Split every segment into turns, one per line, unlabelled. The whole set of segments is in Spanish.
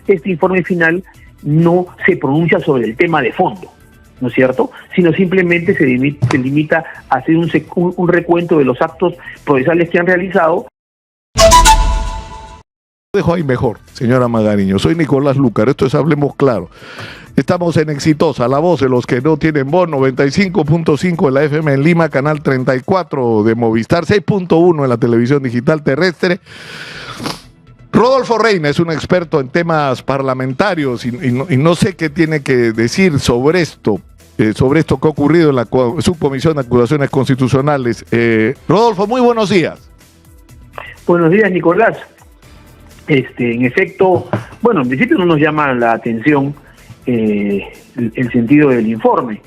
este informe final no se pronuncia sobre el tema de fondo, ¿no es cierto?, sino simplemente se limita a hacer un recuento de los actos procesales que han realizado.
Dejo ahí mejor, señora Magariño. Soy Nicolás Lucar, esto es Hablemos Claro. Estamos en Exitosa, la voz de los que no tienen voz, 95.5 de la FM en Lima, canal 34 de Movistar, 6.1 en la televisión digital terrestre. Rodolfo Reina es un experto en temas parlamentarios y no sé qué tiene que decir sobre esto que ha ocurrido en la Subcomisión de Acusaciones Constitucionales. Rodolfo, muy buenos días.
Buenos días, Nicolás. En efecto, bueno, en principio no nos llama la atención el sentido del informe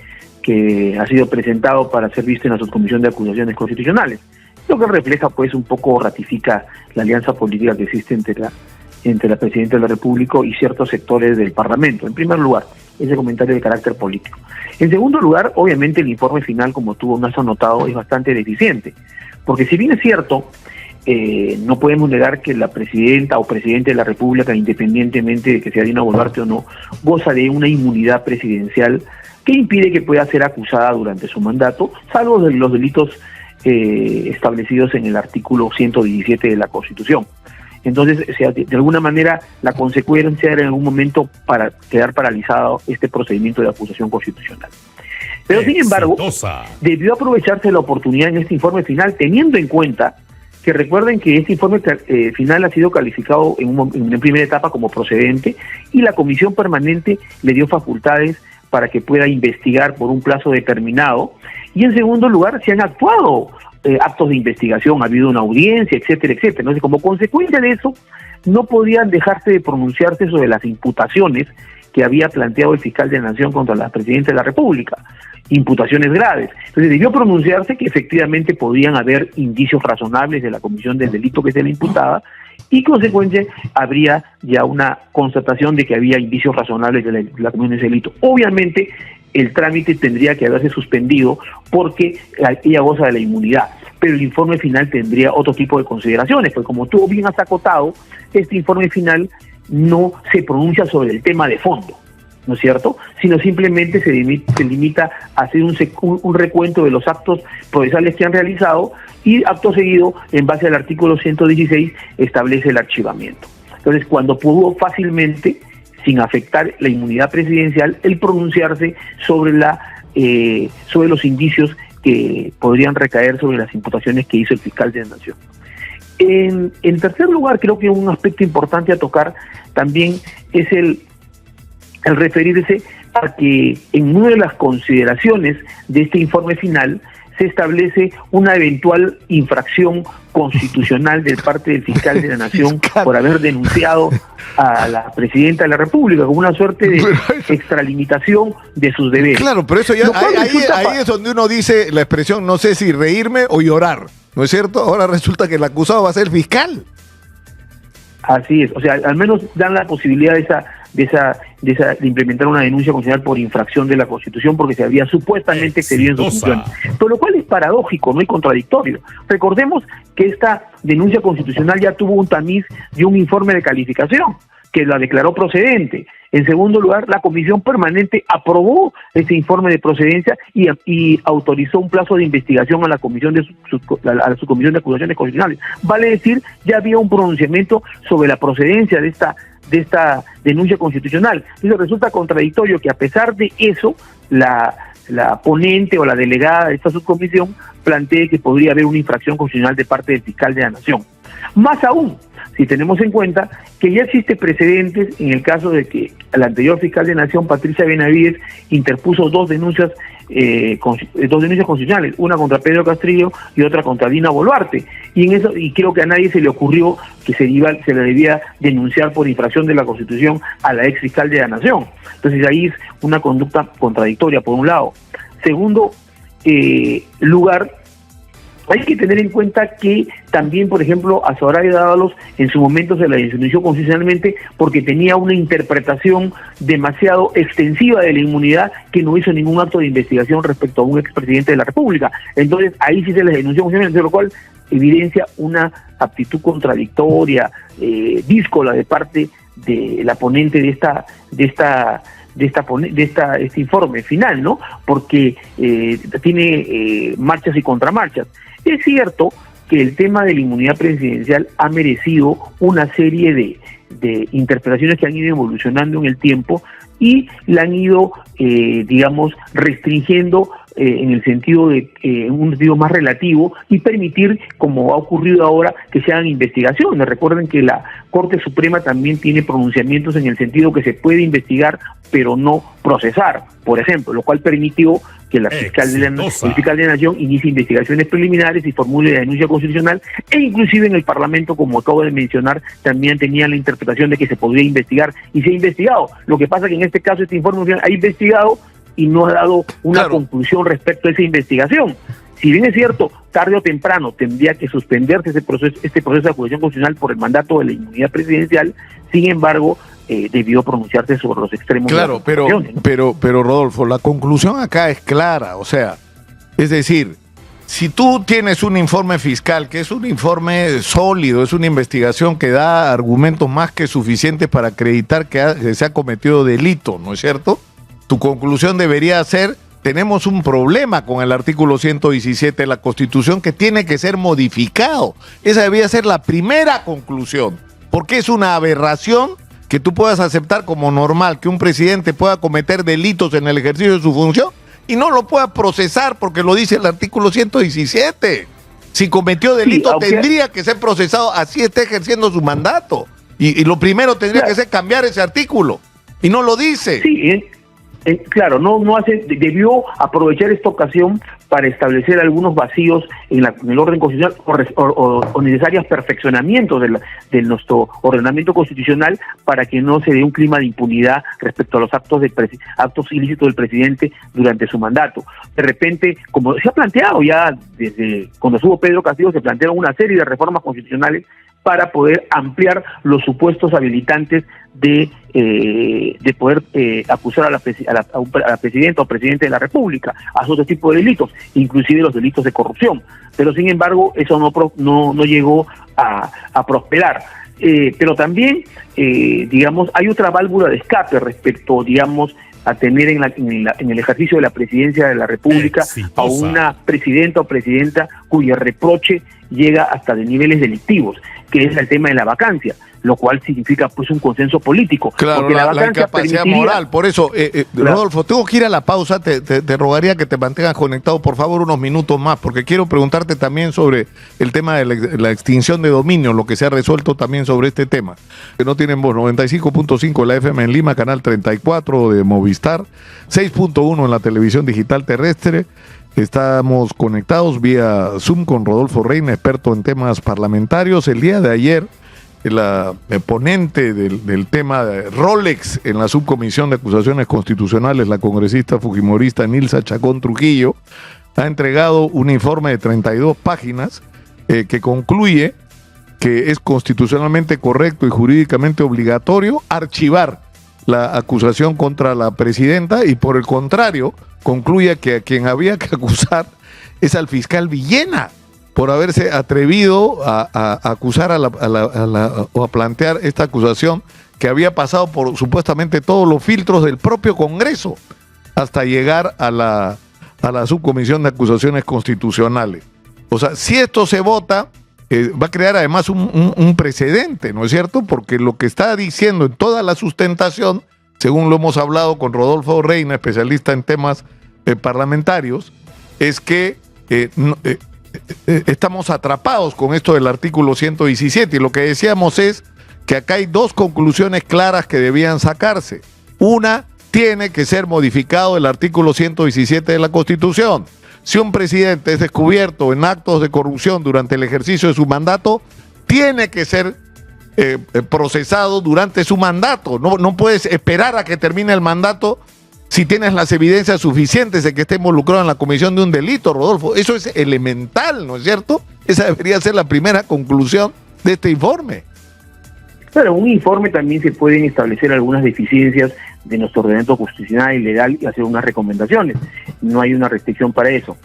que ha sido presentado para ser visto en la Subcomisión de Acusaciones Constitucionales. Lo que refleja, pues, un poco ratifica la alianza política que existe entre la Presidenta de la República y ciertos sectores del Parlamento. En primer lugar, ese comentario de carácter político. En segundo lugar, obviamente el informe final, como tú has notado, es bastante deficiente, porque si bien es cierto, no podemos negar que la Presidenta o Presidente de la República, independientemente de que sea Dina Boluarte o no, goza de una inmunidad presidencial que impide que pueda ser acusada durante su mandato, salvo de los delitos establecidos en el artículo 117 de la Constitución. Entonces, de alguna manera, la consecuencia era en algún momento para quedar paralizado este procedimiento de acusación constitucional. Pero, sin embargo, debió aprovecharse la oportunidad en este informe final, teniendo en cuenta que recuerden que este informe final ha sido calificado en primera etapa como procedente y la Comisión Permanente le dio facultades para que pueda investigar por un plazo determinado, y en segundo lugar se han actuado actos de investigación, ha habido una audiencia, etcétera, etcétera. Entonces, como consecuencia de eso, no podían dejarse de pronunciarse sobre las imputaciones que había planteado el fiscal de la Nación contra la Presidenta de la República, imputaciones graves. Entonces debió pronunciarse que efectivamente podían haber indicios razonables de la comisión del delito que se le imputaba, y consecuencia habría ya una constatación de que había indicios razonables de la comisión de ese delito. Obviamente el trámite tendría que haberse suspendido porque ella goza de la inmunidad, pero el informe final tendría otro tipo de consideraciones, pues como tú bien has acotado, este informe final no se pronuncia sobre el tema de fondo, ¿no es cierto?, sino simplemente se limita a hacer un recuento de los actos procesales que han realizado, y acto seguido, en base al artículo 116, establece el archivamiento. Entonces, cuando pudo fácilmente, sin afectar la inmunidad presidencial, el pronunciarse sobre los indicios que podrían recaer sobre las imputaciones que hizo el fiscal de la Nación. En tercer lugar, creo que un aspecto importante a tocar también es el referirse a que en una de las consideraciones de este informe final se establece una eventual infracción constitucional de parte del fiscal de la Nación por haber denunciado a la Presidenta de la República como una suerte de extralimitación de sus deberes.
Claro, pero eso ya ahí es donde uno dice la expresión, no sé si reírme o llorar, ¿no es cierto? Ahora resulta que el acusado va a ser el fiscal.
Así es, o sea, al menos dan la posibilidad de implementar una denuncia constitucional por infracción de la Constitución, porque se había supuestamente excedido en su función. Por lo cual es paradójico, no y contradictorio. Recordemos que esta denuncia constitucional ya tuvo un tamiz y un informe de calificación que la declaró procedente. En segundo lugar, la Comisión Permanente aprobó ese informe de procedencia y autorizó un plazo de investigación a la Comisión de a la Subcomisión de Acusaciones Constitucionales. Vale decir, ya había un pronunciamiento sobre la procedencia de esta denuncia constitucional. Entonces resulta contradictorio que, a pesar de eso, la ponente o la delegada de esta subcomisión plantee que podría haber una infracción constitucional de parte del fiscal de la Nación. Más aún, si tenemos en cuenta que ya existe precedentes en el caso de que el anterior fiscal de Nación, Patricia Benavides, interpuso dos denuncias constitucionales, una contra Pedro Castillo y otra contra Dina Boluarte, y creo que a nadie se le ocurrió que se le debía denunciar por infracción de la Constitución a la ex fiscal de la Nación. Entonces ahí es una conducta contradictoria, por un lado. Segundo lugar, hay que tener en cuenta que también, por ejemplo, a Zoraida Dávalos en su momento se la denunció constitucionalmente porque tenía una interpretación demasiado extensiva de la inmunidad, que no hizo ningún acto de investigación respecto a un expresidente de la República. Entonces ahí sí se les denunció constitucionalmente, lo cual evidencia una actitud contradictoria, díscola de parte la ponente de este informe final, ¿no? Porque tiene marchas y contramarchas. Es cierto que el tema de la inmunidad presidencial ha merecido una serie de interpretaciones que han ido evolucionando en el tiempo y la han ido, digamos, restringiendo en el sentido de un sentido más relativo y permitir, como ha ocurrido ahora, que se hagan investigaciones. Recuerden que la Corte Suprema también tiene pronunciamientos en el sentido que se puede investigar pero no procesar, por ejemplo, lo cual permitió que el fiscal de la Nación inicie investigaciones preliminares y formule la denuncia constitucional, e inclusive en el Parlamento, como acabo de mencionar, también tenían la interpretación de que se podría investigar y se ha investigado. Lo que pasa es que en este caso este informe ha investigado y no ha dado una conclusión respecto a esa investigación. Si bien es cierto, tarde o temprano tendría que suspenderse este proceso de acusación constitucional por el mandato de la inmunidad presidencial, sin embargo, debió pronunciarse sobre los extremos.
Claro,
de la
pero Rodolfo, la conclusión acá es clara, o sea, es decir, si tú tienes un informe fiscal, que es un informe sólido, es una investigación que da argumentos más que suficientes para acreditar que se ha cometido delito, ¿no es cierto? Tu conclusión debería ser: tenemos un problema con el artículo 117 de la Constitución que tiene que ser modificado. Esa debería ser la primera conclusión, porque es una aberración que tú puedas aceptar como normal que un presidente pueda cometer delitos en el ejercicio de su función y no lo pueda procesar porque lo dice el artículo 117. Si cometió delito, tendría que ser procesado, así esté ejerciendo su mandato. Y lo primero tendría que ser cambiar ese artículo, y no lo dice.
Sí, claro, debió aprovechar esta ocasión para establecer algunos vacíos en el orden constitucional o necesarios perfeccionamientos de nuestro ordenamiento constitucional para que no se dé un clima de impunidad respecto a los actos ilícitos del presidente durante su mandato. De repente, como se ha planteado ya desde cuando estuvo Pedro Castillo, se plantearon una serie de reformas constitucionales para poder ampliar los supuestos habilitantes de poder acusar a la presidenta o presidente de la República a otro tipo de delitos, inclusive los delitos de corrupción. Pero sin embargo eso no llegó a prosperar. Pero también, digamos, hay otra válvula de escape respecto, digamos, a tener en el ejercicio de la presidencia de la República a una presidenta o presidenta cuyo reproche llega hasta de niveles delictivos, que es el tema de la vacancia, lo cual significa pues un consenso político.
Claro, porque la incapacidad moral. Por eso, Rodolfo, tengo que ir a la pausa, te rogaría que te mantengas conectado por favor unos minutos más, porque quiero preguntarte también sobre el tema de la extinción de dominio, lo que se ha resuelto también sobre este tema. Que no tienen voz, 95.5 la FM en Lima, canal 34 de Movistar, 6.1 en la televisión digital terrestre. Estamos conectados vía Zoom con Rodolfo Reina, experto en temas parlamentarios. El día de ayer, la ponente del tema de Rolex en la subcomisión de acusaciones constitucionales, la congresista fujimorista Nilsa Chacón Trujillo, ha entregado un informe de 32 páginas que concluye que es constitucionalmente correcto y jurídicamente obligatorio archivar la acusación contra la presidenta, y por el contrario concluye que a quien había que acusar es al fiscal Villena por haberse atrevido a acusar o a plantear esta acusación que había pasado por supuestamente todos los filtros del propio Congreso hasta llegar a la subcomisión de acusaciones constitucionales. O sea, si esto se vota, va a crear además un precedente, ¿no es cierto? Porque lo que está diciendo en toda la sustentación, según lo hemos hablado con Rodolfo Reina, especialista en temas parlamentarios, es que estamos atrapados con esto del artículo 117, y lo que decíamos es que acá hay dos conclusiones claras que debían sacarse. Una, tiene que ser modificado el artículo 117 de la Constitución. Si un presidente es descubierto en actos de corrupción durante el ejercicio de su mandato, tiene que ser procesado durante su mandato. No puedes esperar a que termine el mandato si tienes las evidencias suficientes de que esté involucrado en la comisión de un delito, Rodolfo. Eso es elemental, ¿no es cierto? Esa debería ser la primera conclusión de este informe.
Claro, un informe también se pueden establecer algunas deficiencias de nuestro ordenamiento constitucional y legal y hacer unas recomendaciones. No hay una restricción para eso.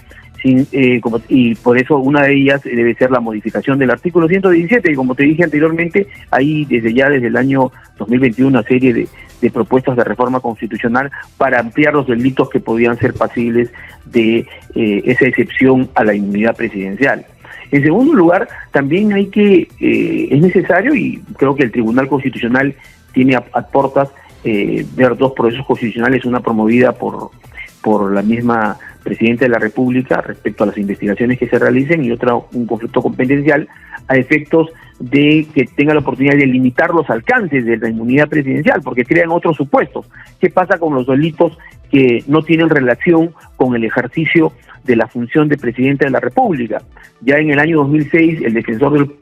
y por eso una de ellas debe ser la modificación del artículo 117, y como te dije anteriormente, hay desde el año 2021 una serie de propuestas de reforma constitucional para ampliar los delitos que podían ser pasibles de esa excepción a la inmunidad presidencial. En segundo lugar, también es necesario, y creo que el Tribunal Constitucional tiene a portas ver dos procesos constitucionales, una promovida por la misma Presidenta de la República respecto a las investigaciones que se realicen, y otra un conflicto competencial a efectos de que tenga la oportunidad de limitar los alcances de la inmunidad presidencial, porque crean otros supuestos. ¿Qué pasa con los delitos que no tienen relación con el ejercicio de la función de Presidenta de la República? Ya en el año 2006,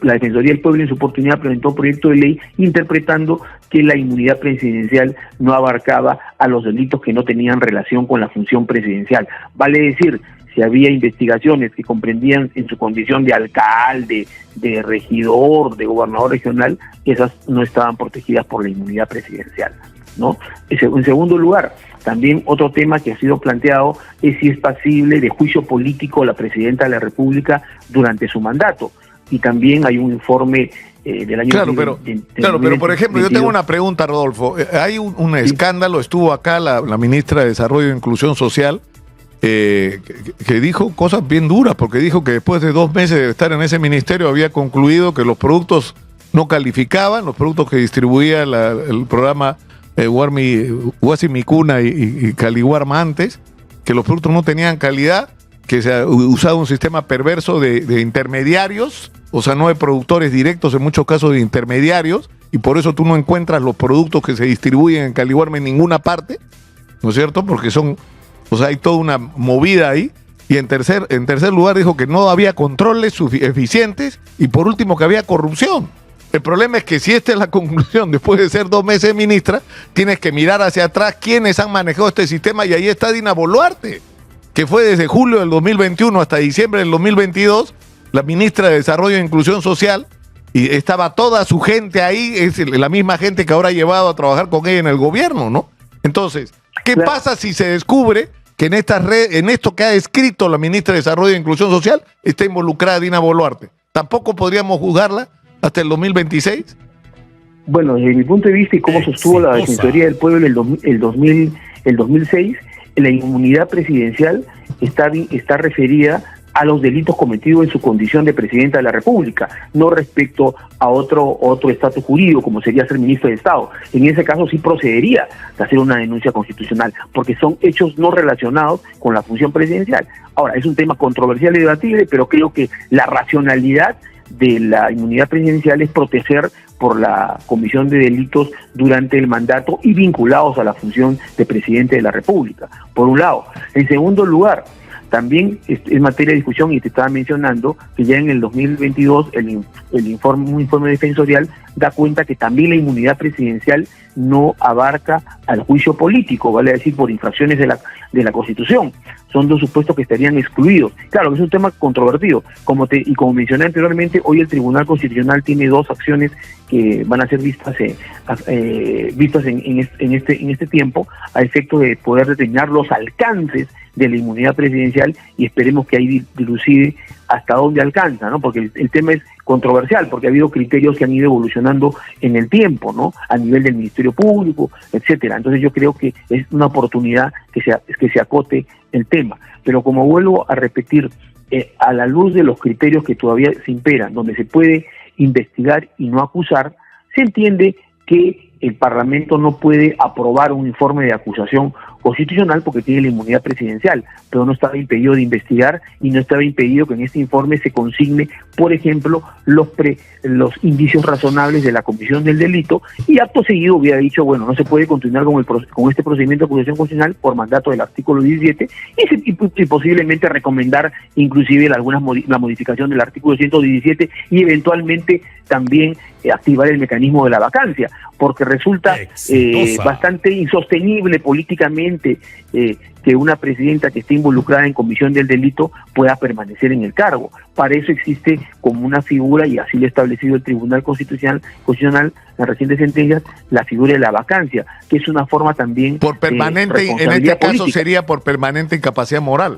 la Defensoría del Pueblo en su oportunidad presentó un proyecto de ley interpretando que la inmunidad presidencial no abarcaba a los delitos que no tenían relación con la función presidencial. Vale decir, si había investigaciones que comprendían en su condición de alcalde, de regidor, de gobernador regional, esas no estaban protegidas por la inmunidad presidencial, ¿no? En segundo lugar, también otro tema que ha sido planteado es si es pasible de juicio político la Presidenta de la República durante su mandato. Y también hay un informe del año...
Claro, pero por ejemplo, yo tengo una pregunta, Rodolfo. Hay un escándalo, estuvo acá la ministra de Desarrollo e Inclusión Social, que dijo cosas bien duras, porque dijo que después de 2 meses de estar en ese ministerio había concluido que los productos no calificaban, los productos que distribuía el programa Huasi Micuna y Caliwarma antes, que los productos no tenían calidad, que se ha usado un sistema perverso de intermediarios, o sea, no de productores directos, en muchos casos de intermediarios, y por eso tú no encuentras los productos que se distribuyen en Caliwarma en ninguna parte, ¿no es cierto? Porque hay toda una movida ahí. Y en tercer lugar dijo que no había controles eficientes, y por último que había corrupción. El problema es que si esta es la conclusión, después de ser 2 meses ministra, tienes que mirar hacia atrás quiénes han manejado este sistema, y ahí está Dina Boluarte, que fue desde julio del 2021 hasta diciembre del 2022, la ministra de Desarrollo e Inclusión Social, y estaba toda su gente ahí, es la misma gente que ahora ha llevado a trabajar con ella en el gobierno, ¿no? Entonces, ¿qué pasa si se descubre que en esto que ha escrito la ministra de Desarrollo e Inclusión Social está involucrada Dina Boluarte? ¿Tampoco podríamos juzgarla hasta el 2026?
Bueno, desde mi punto de vista y cómo sostuvo la Defensoría del Pueblo el 2006, la inmunidad presidencial está referida a los delitos cometidos en su condición de Presidenta de la República, no respecto a otro estatus jurídico, como sería ser ministro de Estado. En ese caso sí procedería de hacer una denuncia constitucional, porque son hechos no relacionados con la función presidencial. Ahora, es un tema controversial y debatible, pero creo que la racionalidad de la inmunidad presidencial es proteger por la comisión de delitos durante el mandato y vinculados a la función de Presidente de la República, por un lado. En segundo lugar, también es materia de discusión, y te estaba mencionando que ya en el 2022 un informe defensorial da cuenta que también la inmunidad presidencial no abarca al juicio político, vale decir, por infracciones de la Constitución. Son 2 supuestos que estarían excluidos. Claro que es un tema controvertido, como mencioné anteriormente, hoy el Tribunal Constitucional tiene 2 acciones que van a ser vistas en este tiempo, a efecto de poder determinar los alcances de la inmunidad presidencial, y esperemos que ahí dilucide hasta dónde alcanza, ¿no? Porque el tema es controversial, porque ha habido criterios que han ido evolucionando en el tiempo, ¿no? A nivel del Ministerio Público, etcétera. Entonces yo creo que es una oportunidad que se acote el tema. Pero como vuelvo a repetir, a la luz de los criterios que todavía se imperan, donde se puede investigar y no acusar, se entiende que el Parlamento no puede aprobar un informe de acusación constitucional porque tiene la inmunidad presidencial, pero no estaba impedido de investigar, y no estaba impedido que en este informe se consigne, por ejemplo, los indicios razonables de la comisión del delito, y acto seguido hubiera dicho, bueno, no se puede continuar con este procedimiento de acusación constitucional por mandato del artículo 17, y posiblemente recomendar inclusive la modificación del artículo 117, y eventualmente también activar el mecanismo de la vacancia, porque resulta bastante insostenible políticamente que una presidenta que esté involucrada en comisión del delito pueda permanecer en el cargo. Para eso existe como una figura, y así lo ha establecido el Tribunal Constitucional en recientes sentencias, la figura de la vacancia, que es una forma también
por permanente, en este caso sería por permanente incapacidad moral.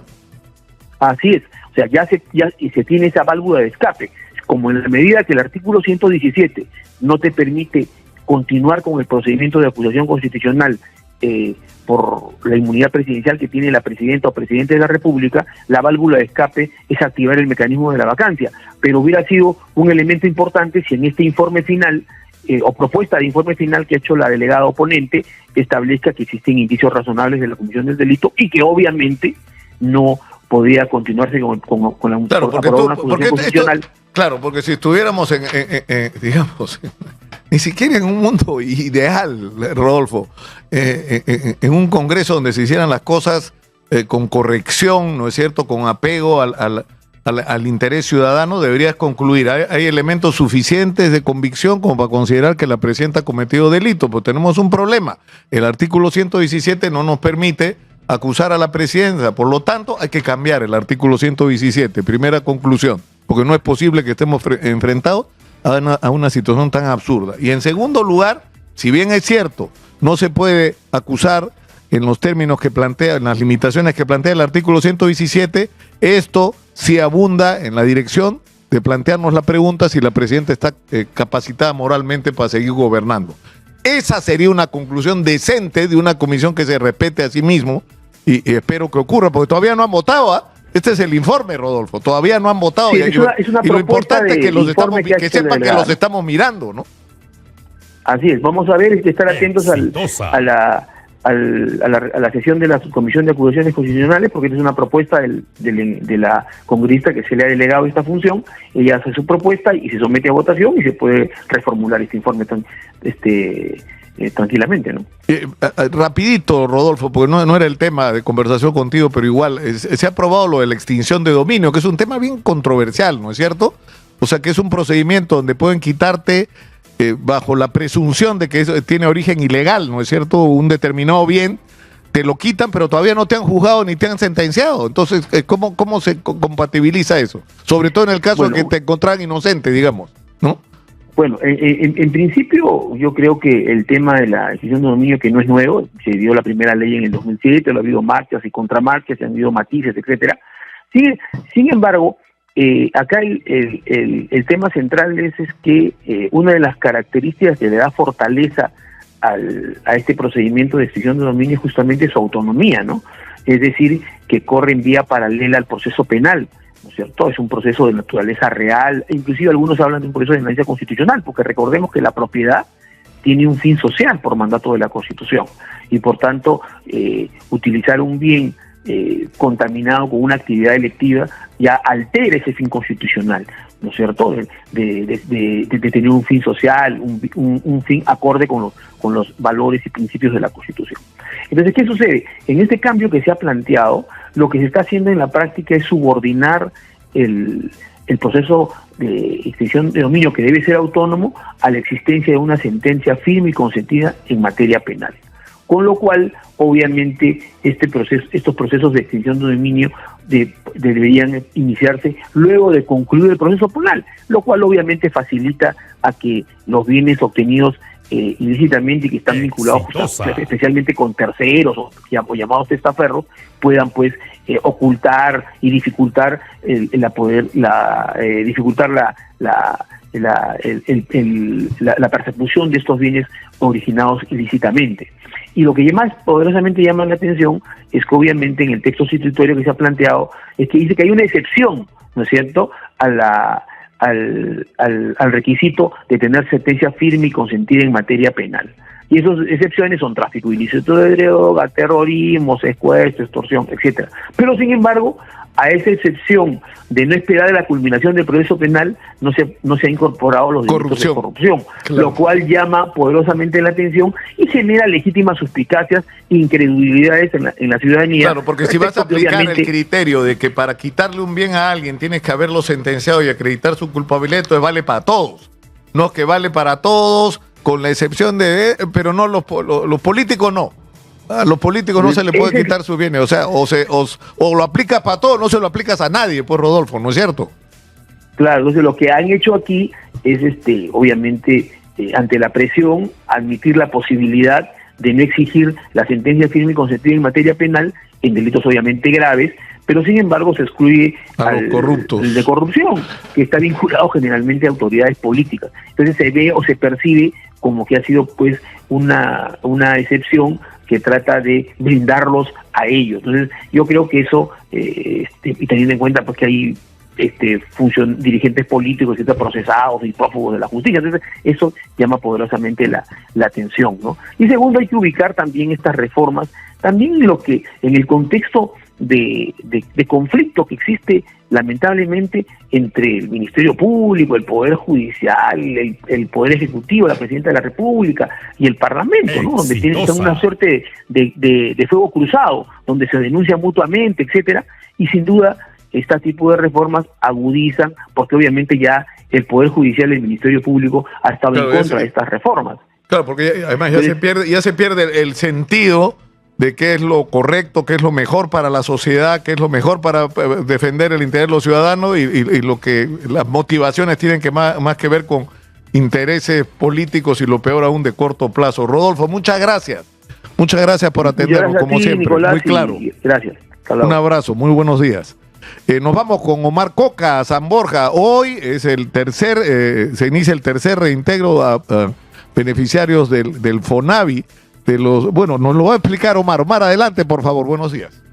Así es, o sea, ya se tiene esa válvula de escape, como en la medida que el artículo 117 no te permite continuar con el procedimiento de acusación constitucional por la inmunidad presidencial que tiene la presidenta o presidente de la República, la válvula de escape es activar el mecanismo de la vacancia, pero hubiera sido un elemento importante si en este informe final o propuesta de informe final que ha hecho la delegada oponente establezca que existen indicios razonables de la comisión del delito y que obviamente no podría continuarse con la
claro, porque
una acusación constitucional.
Claro, porque si estuviéramos digamos, ni siquiera en un mundo ideal, Rodolfo, en un congreso donde se hicieran las cosas con corrección, ¿no es cierto?, con apego al interés ciudadano, deberías concluir. Hay elementos suficientes de convicción como para considerar que la presidenta ha cometido delito, pues tenemos un problema. El artículo 117 no nos permite acusar a la presidencia, por lo tanto hay que cambiar el artículo 117, primera conclusión, porque no es posible que estemos enfrentados a una situación tan absurda. Y en segundo lugar, si bien es cierto, no se puede acusar en los términos que plantea, en las limitaciones que plantea el artículo 117, esto sí abunda en la dirección de plantearnos la pregunta si la presidenta está capacitada moralmente para seguir gobernando. Esa sería una conclusión decente de una comisión que se respete a sí mismo y espero que ocurra, porque todavía no han votado. Este es el informe, Rodolfo, todavía no han votado.
Sí, es una
y lo importante es que sepan que los estamos mirando, ¿no?
Así es, vamos a ver y estar atentos a la sesión de la Subcomisión de Acusaciones Constitucionales, porque es una propuesta de la congresista que se le ha delegado esta función. Ella hace su propuesta y se somete a votación y se puede reformular este informe tranquilamente, ¿no?
Rapidito, Rodolfo, porque no era el tema de conversación contigo, pero igual, se ha aprobado lo de la extinción de dominio, que es un tema bien controversial, ¿no es cierto? O sea, que es un procedimiento donde pueden quitarte bajo la presunción de que eso tiene origen ilegal, ¿no es cierto? Un determinado bien, te lo quitan, pero todavía no te han juzgado ni te han sentenciado. Entonces, ¿cómo se compatibiliza eso? Sobre todo en el caso de que te encontraran inocente, digamos, ¿no?
Bueno, en principio yo creo que el tema de la extinción de dominio, que no es nuevo, se dio la primera ley en el 2007, ha habido marchas y contramarchas, se han habido matices, etcétera. Sin embargo, acá el tema central es que una de las características que le da fortaleza a este procedimiento de extinción de dominio es justamente su autonomía, ¿no? Es decir, que corre en vía paralela al proceso penal, ¿no es cierto? Es un proceso de naturaleza real, e inclusive algunos hablan de un proceso de naturaleza constitucional, porque recordemos que la propiedad tiene un fin social por mandato de la Constitución, y por tanto utilizar un bien contaminado con una actividad delictiva ya altera ese fin constitucional, ¿no es cierto? De tener un fin social, un fin acorde con los valores y principios de la Constitución. Entonces, ¿qué sucede? En este cambio que se ha planteado, lo que se está haciendo en la práctica es subordinar el proceso de extinción de dominio, que debe ser autónomo, a la existencia de una sentencia firme y consentida en materia penal. Con lo cual, obviamente, estos procesos de extinción de dominio deberían iniciarse luego de concluir el proceso penal, lo cual obviamente facilita a que los bienes obtenidos ilícitamente y que están vinculados especialmente con terceros o llamados testaferros puedan pues ocultar y dificultar la persecución de estos bienes originados ilícitamente. Y lo que más poderosamente llama la atención es que obviamente en el texto sustitutorio que se ha planteado es que dice que hay una excepción, ¿no es cierto?, al requisito de tener sentencia firme y consentida en materia penal. Y esas excepciones son tráfico ilícito de droga, terrorismo, secuestro, extorsión, etcétera. Pero sin embargo, a esa excepción de no esperar a la culminación del proceso penal no se ha incorporado los delitos de corrupción, claro, lo cual llama poderosamente la atención y genera legítimas suspicacias e incredulidades en la ciudadanía.
Claro, porque si vas a aplicar el criterio de que para quitarle un bien a alguien tienes que haberlo sentenciado y acreditar su culpabilidad, entonces vale para todos. No es que vale para todos, con la excepción pero no los políticos no. A los políticos no se les puede quitar sus bienes, o sea, o lo aplicas para todos, no se lo aplicas a nadie, pues, Rodolfo, ¿no es cierto?
Claro, entonces lo que han hecho aquí es, obviamente, ante la presión, admitir la posibilidad de no exigir la sentencia firme y consentida en materia penal en delitos obviamente graves, pero sin embargo se excluye
a los corruptos,
el de corrupción, que está vinculado generalmente a autoridades políticas. Entonces se ve o se percibe como que ha sido pues una excepción que trata de brindarlos a ellos. Entonces yo creo que eso, y teniendo en cuenta pues que hay dirigentes políticos que están procesados y prófugos de la justicia, entonces eso llama poderosamente la atención, ¿no? Y segundo, hay que ubicar también estas reformas también en el contexto de conflicto que existe lamentablemente entre el Ministerio Público, el Poder Judicial, el Poder Ejecutivo, la Presidenta de la República y el Parlamento, ¿no? Donde tienen una suerte de fuego cruzado, donde se denuncian mutuamente, etcétera, y sin duda este tipo de reformas agudizan, porque obviamente ya el Poder Judicial y el Ministerio Público ha estado en contra de estas reformas.
Claro, porque además ya se pierde el sentido de qué es lo correcto, qué es lo mejor para la sociedad, qué es lo mejor para defender el interés de los ciudadanos y lo que las motivaciones tienen que más que ver con intereses políticos y lo peor aún de corto plazo. Rodolfo, muchas gracias. Muchas gracias por atendernos, como siempre. Nicolás, muy claro.
Gracias.
Un abrazo, muy buenos días. Nos vamos con Omar Coca a San Borja. Hoy es se inicia el tercer reintegro a beneficiarios del FONAVI. Nos lo va a explicar Omar. Omar, adelante, por favor. Buenos días.